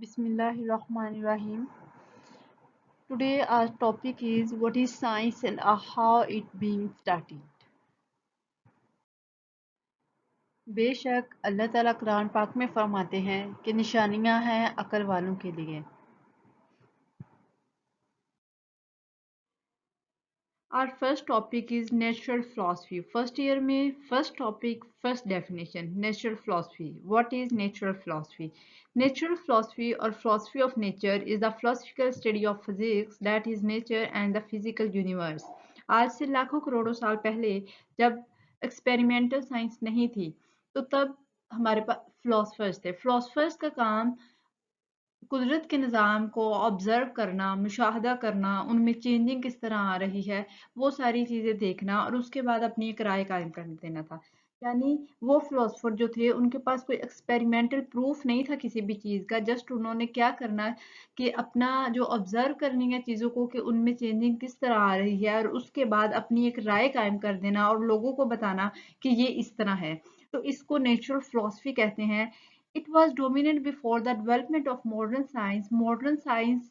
Bismillahirrahmanirrahim. Today our topic is what is science and how it being studied. बेशक अल्लाह ताला कुरान पाक में फरमाते हैं कि निशानियां हैं अक्ल वालों के लिए। Our first topic is natural philosophy. First year में first topic, first definition, natural philosophy. What is natural philosophy? Natural philosophy or philosophy of nature is the philosophical study of physics, that is nature and the physical universe. आज से लाखों करोड़ों साल पहले जब experimental science नहीं थी तो तब हमारे पास फिलोसफर्स थे। फिलोसफर्स का काम कुदरत के निज़ाम को ऑब्ज़र्व करना, मुशाहदा करना, उनमें चेंजिंग किस तरह आ रही है, वो सारी चीज़ें देखना और उसके बाद अपनी एक राय कायम कर देना था। यानी वो फ़िलोसफ़र जो थे, उनके पास कोई एक्सपेरिमेंटल प्रूफ नहीं था किसी भी चीज़ का, जस्ट उन्होंने क्या करना है कि अपना जो ऑब्ज़र्व करनी है चीज़ों को कि उनमें चेंजिंग किस तरह आ रही है और उसके बाद अपनी एक राय कायम कर देना और लोगों को बताना कि ये इस तरह है। तो इसको नेचुरल फ़िलॉसफ़ी कहते हैं। It was dominant before the development of modern science. Modern science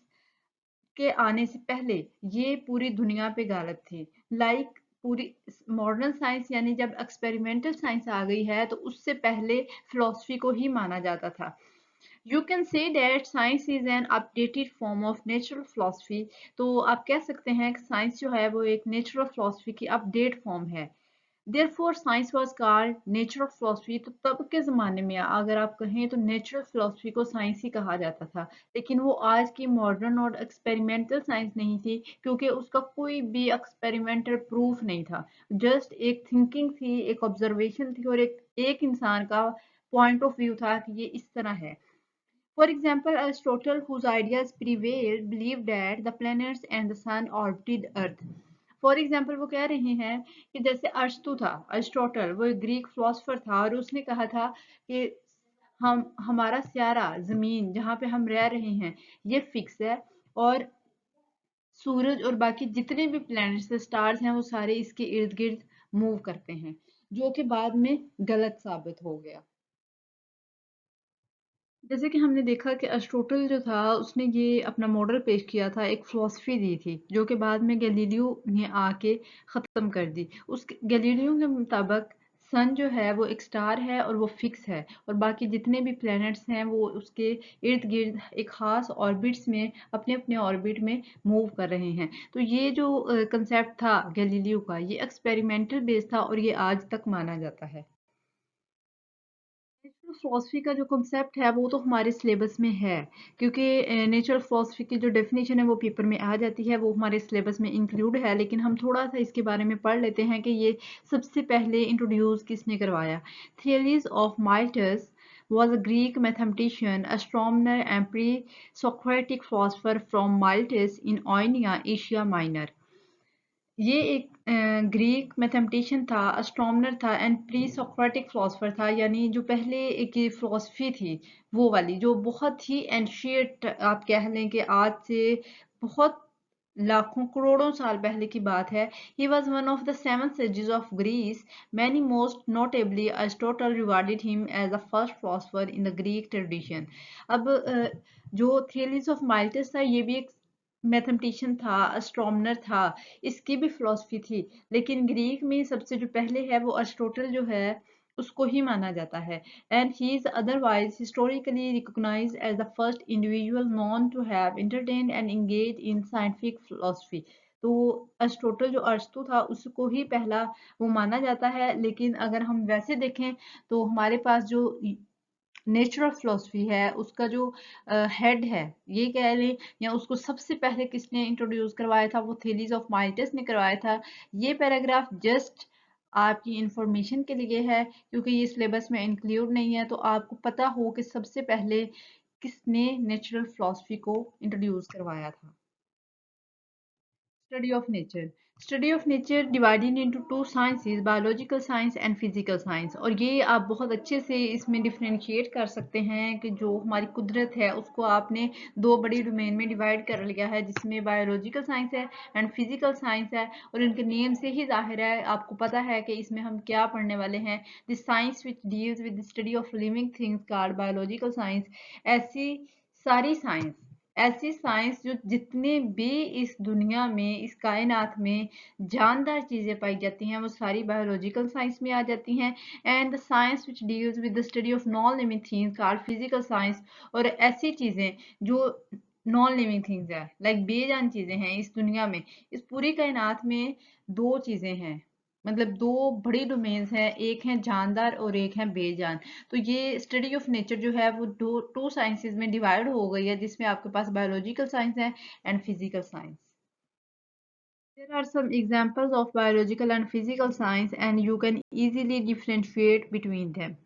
के आने से पहले ये पूरी दुनिया पे गालिब थी। पूरी मॉडर्न साइंस यानी जब एक्सपेरिमेंटल साइंस आ गई है तो उससे पहले फिलॉसफी को ही माना जाता था। You can say that science is an updated form of natural philosophy. तो आप कह सकते हैं कि साइंस जो है वो एक नेचुरल फिलॉसफी की अपडेट फॉर्म है। Therefore science was called natural philosophy. तो तब के ज़माने में अगर आप कहें तो नेचुरल फिलॉसफी को साइंस ही कहा जाता था, लेकिन वो आज की मॉडर्न और एक्सपेरिमेंटल साइंस नहीं थी क्योंकि उसका कोई भी एक्सपेरिमेंटल प्रूफ नहीं था। जस्ट एक थिंकिंग थी, एक ऑब्जर्वेशन थी और एक इंसान का पॉइंट ऑफ व्यू था कि ये इस तरह है। For example, Aristotle, whose ideas prevailed, believed that the planets and the sun orbited Earth. For example वो कह रहे हैं कि जैसे अरस्तु था, अरिस्टोटल वो एक ग्रीक फिलोसफर था और उसने कहा था कि हम हमारा स्यारा जमीन जहाँ पे हम रह रहे हैं ये फिक्स है और सूरज और बाकी जितने भी प्लैनेट्स स्टार्स हैं वो सारे इसके इर्द गिर्द मूव करते हैं, जो कि बाद में गलत साबित हो गया। जैसे कि हमने देखा कि अरिस्टोटल जो था उसने ये अपना मॉडल पेश किया था, एक फ़िलॉसफ़ी दी थी जो कि बाद में गैलीलियो ने आके ख़त्म कर दी। उस गैलीलियो के मुताबिक सन जो है वो एक स्टार है और वो फिक्स है और बाकी जितने भी प्लैनेट्स हैं वो उसके इर्द गिर्द एक ख़ास ऑर्बिट्स में अपने अपने ऑर्बिट में मूव कर रहे हैं। तो ये जो कंसेप्ट था गैलीलियो का ये एक्सपेरिमेंटल बेस था और ये आज तक माना जाता है। नेचुरल फिलोसफी का जो कॉन्सेप्ट है वो तो हमारे सिलेबस में है क्योंकि नेचुरल फिलोसफी की जो डेफिनेशन है वो पेपर में आ जाती है, वो हमारे सिलेबस में इंक्लूड है। लेकिन हम थोड़ा सा इसके बारे में पढ़ लेते हैं कि ये सबसे पहले इंट्रोड्यूस किसने करवाया। Theories of माइल्टस was a Greek mathematician, astronomer and pre-Socratic philosopher from Miletus in Ionia, Asia Minor. ये एक ग्रीक मैथमेटिशियन था, एस्ट्रोनॉमर था एंड प्री सोक्रेटिक फिलोसोफर था, यानी जो पहले एक ये फिलोसफी थी वो वाली जो बहुत ही एंशियंट आप कह लें कि आज से बहुत लाखों करोड़ों साल पहले की बात है। He was one of the seven sages of Greece. Many most notably Aristotle regarded him as the first philosopher in the Greek tradition. अब जो थियरीज ऑफ माइल्टस था ये भी एक मैथमेटिशियन था, एस्ट्रोनॉमर था, इसकी भी फिलॉसफी थी। लेकिन ग्रीक में सबसे जो पहले है वो अरिस्टोटल जो है उसको ही माना जाता है and he is otherwise historically recognised as the first individual known to have entertained and engage in scientific philosophy. तो अरिस्टोटल जो अरस्तु था उसको ही पहला वो माना जाता है। लेकिन अगर हम वैसे देखें तो हमारे पास जो नेचुरल फिलोसफी है उसका जो हेड है ये कह लें या उसको सबसे पहले किसने इंट्रोड्यूस करवाया था वो थेलीज ऑफ माइल्टस ने करवाया था। ये पैराग्राफ जस्ट आपकी इंफॉर्मेशन के लिए है क्योंकि ये सिलेबस में इंक्लूड नहीं है, तो आपको पता हो कि सबसे पहले किसने नेचुरल फिलोसफी को इंट्रोड्यूस करवाया था। Study of nature. Study of nature divided into two sciences, biological science and physical science। और ये आप बहुत अच्छे से इसमें डिफरेंशिएट कर सकते हैं कि जो हमारी कुदरत है उसको आपने दो बड़ी डोमेन में डिवाइड कर लिया है जिसमें बायोलॉजिकल साइंस है एंड फिजिकल साइंस है। और इनके नेम से ही जाहिर है आपको पता है कि इसमें हम क्या पढ़ने वाले हैं। This science which deals with the study of living things called biological science. ऐसी सारी साइंस, ऐसी साइंस जो जितने भी इस दुनिया में, इस कायनात में जानदार चीजें पाई जाती हैं, वो सारी बायोलॉजिकल साइंस में आ जाती हैं। And the science which deals with the study of non living things called physical science. और ऐसी चीजें जो नॉन लिविंग थिंग्स है, लाइक बेजान चीजें हैं इस दुनिया में, इस पूरी कायनात में दो चीजें हैं, मतलब दो बड़ी डोमेन्स हैं, एक है जानदार और एक है बेजान। तो ये स्टडी ऑफ नेचर जो है वो टू साइंसेज में डिवाइड हो गई है, जिसमें आपके पास बायोलॉजिकल साइंस है and physical science. There are some examples of biological and physical science, and you can easily differentiate between them.